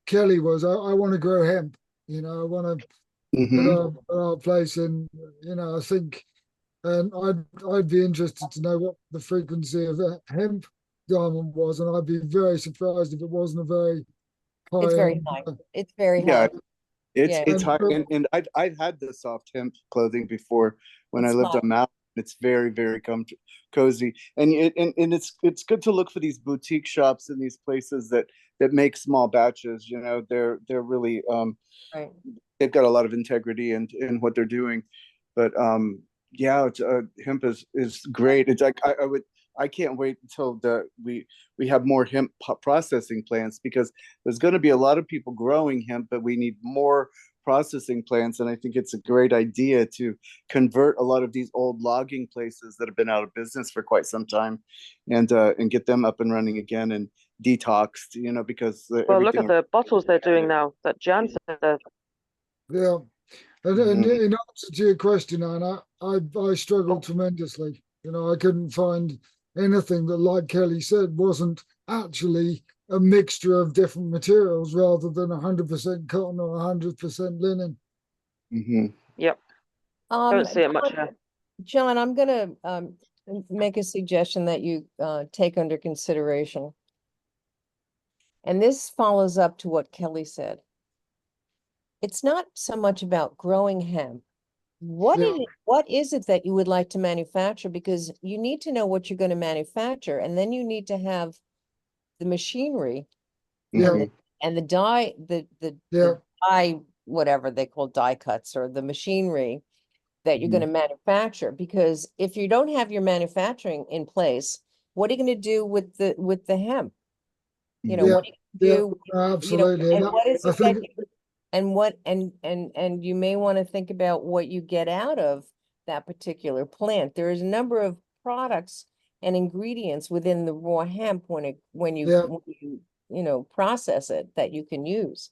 Kelly was I want to grow hemp. I want to put Mm-hmm. our place in. I think, and I'd be interested to know what the frequency of a hemp garment was, and I'd be very surprised if it wasn't a very it's high very end. high. It's very Yeah, high. it's Yeah, it's high, And and I've had the soft hemp clothing before when I it's lived high. on Maui. It's very very cozy, and it's good to look for these boutique shops and these places that make small batches. They're really Right. they've got a lot of integrity in what they're doing. But yeah, hemp is great. It's like I can't wait until we have more hemp processing plants, because there's going to be a lot of people growing hemp, but we need more processing plants. And I think it's a great idea to convert a lot of these old logging places that have been out of business for quite some time, and get them up and running again and detoxed. Because Well, look everything. at the bottles they're doing now that Jan said. yeah, and Mhm. in answer to your question, Anna, I struggled tremendously. I couldn't find anything that, like Kelly said, wasn't actually a mixture of different materials rather than 100% cotton or 100% linen. Mhm. Yep, don't see it much here. John, I'm gonna make a suggestion that you take under consideration. And this follows up to what Kelly said. It's not so much about growing hemp. What is it that you would like to manufacture? Because you need to know what you're going to manufacture, and then you need to have the machinery Yeah, Mhm. and the die, yeah, die, whatever they call die cuts, or the machinery that you're Mhm. going to manufacture, because if you don't have your manufacturing in place, what are you going to do with the hemp? You know, Yeah, what do yeah, you do? absolutely. And what is I it that think, and what and you may want to think about what you get out of that particular plant. There is a number of products and ingredients within the raw hemp when yeah, you process it that you can use.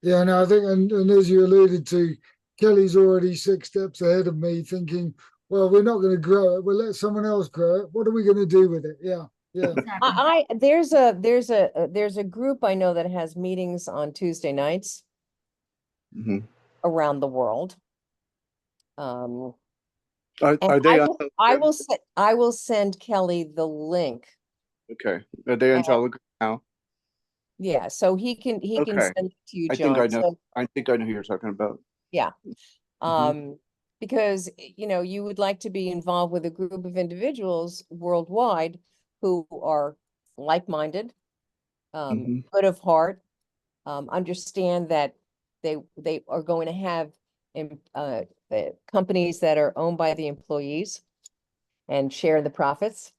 yeah, no, I think, and as you alluded to, Kelly's already 6 steps ahead of me, thinking, well, we're not going to grow it. We'll let someone else grow it. What are we going to do with it? Yeah, yeah. Exactly. There's a group I know that has meetings on Tuesday nights Mhm. around the world. And Are they on? I will send Kelly the link. Okay. Are they on And Telegram now? yeah, so he can Okay. send it to you, I think I John. know. So I think I know who you're talking about. yeah. Mhm. Because you would like to be involved with a group of individuals worldwide who are like-minded, Mhm. good of heart, understand that they are going to have companies that are owned by the employees and share the profits,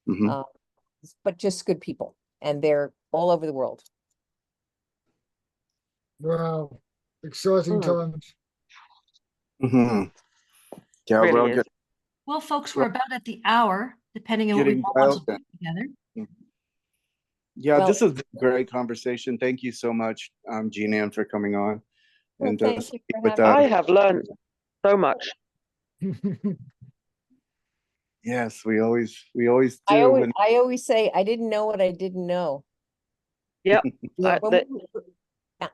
Mhm. uh, but just good people, and they're all over the world. Wow, exciting Mm, times. Mhm. Yeah, we're really all is. Well, folks, we're about at the hour, depending on what we getting all want wild to then. do together. Yeah, Well, this is a great conversation. Thank you so much, Jean Ann, for coming on well, and thank you speak for with having us. I me. have learned so much. Yes, we always do. And I always say I didn't know what I didn't know. Yep. Yeah, When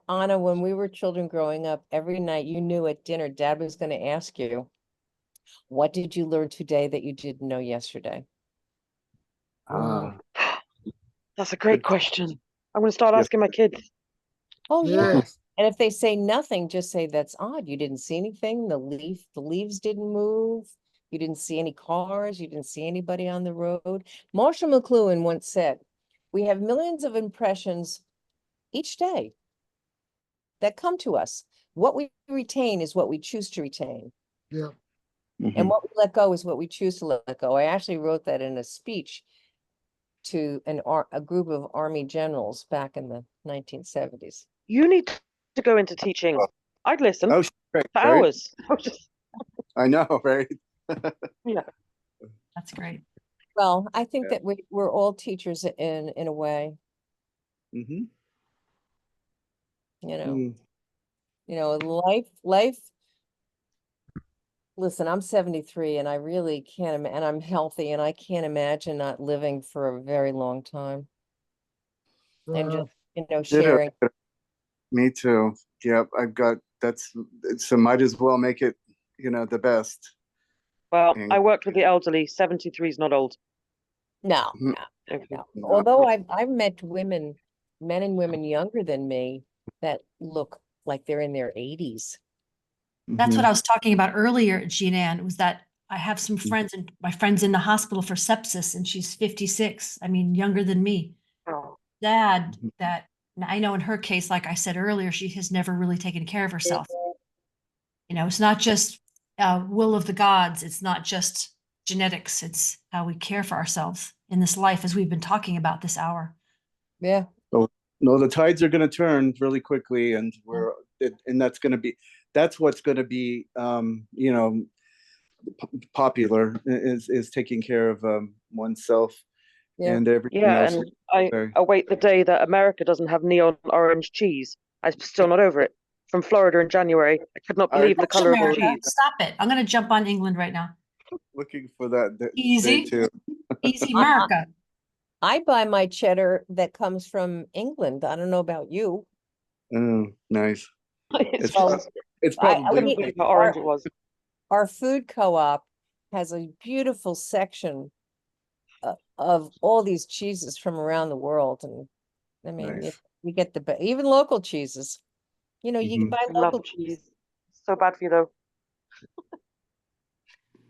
Anna, when we were children growing up, every night you knew at dinner, Dad was going to ask you, what did you learn today that you didn't know yesterday? wow, That's a great good. question. I'm going to start Yes. asking my kids. Oh, yeah. yes, And if they say nothing, just say, that's odd. You didn't see anything. The leaves didn't move. You didn't see any cars. You didn't see anybody on the road. Marshall McLuhan once said, we have millions of impressions each day that come to us. What we retain is what we choose to retain. yeah, And Mhm. what we let go is what we choose to let go. I actually wrote that in a speech to a group of Army generals back in the 1970s. You need to go into teaching. I'd listen Oh, great, for right? hours. I know, right? Yeah. That's great. Well, I think Yeah. that we're all teachers in a way, Mm-hmm. you know. Mm. Life. Listen, I'm 73 and I really can't, and I'm healthy and I can't imagine not living for a very long time and just, wow. Ditto. sharing. Me too. Yep, I've got so might as well make it, the best. Well, And I worked with the elderly. 73 is not old. No, Mhm. no, Okay. no. No. Although I've met men and women younger than me that look like they're in their 80s. That's what Mhm. I was talking about earlier, Jean Ann, was that I have some friends and my friend's in the hospital for sepsis and she's 56. I mean, younger than me. Oh, Sad Mhm. that I know in her case, like I said earlier, she has never really taken care of herself. It's not just will of the gods. It's not just genetics. It's how we care for ourselves in this life, as we've been talking about this hour. Yeah. So, no, the tides are going to turn really quickly, and that's what's going to be, popular is taking care of oneself Yeah. and everything yeah. else. And I Okay. await the day that America doesn't have neon orange cheese. I'm still not over it. From Florida in January, I could not I believe the Hush, color of the America. cheese. Stop it. I'm going to jump on England right now. Looking for that day Easy. too. Easy, I, I, America. I buy my cheddar that comes from England. I don't know about you. Oh, nice. It's It's Well, prob- just, it's I I probably couldn't we believe how orange it was. our food co-op has a beautiful section of all these cheeses from around the world, and I mean, nice. we get even local cheeses. You can Mhm. buy I local love cheese. So bad for you though.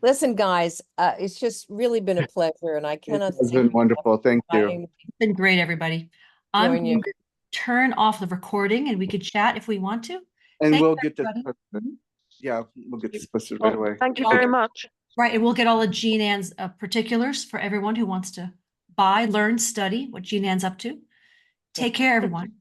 Listen, guys, it's just really been a pleasure, and I It cannot has thank been you enough wonderful. Thank for you. inviting me It's been great, everybody. to I'm join going you. to turn off the recording and we could chat if we want to. And Thanks, we'll get this everybody. posted. Mhm. Yeah, we'll get this posted right away. Thank you Okay. very much. Right, and we'll get all of Jean Ann's particulars for everyone who wants to buy, learn, study what Jean Ann's up to. Take care, everyone.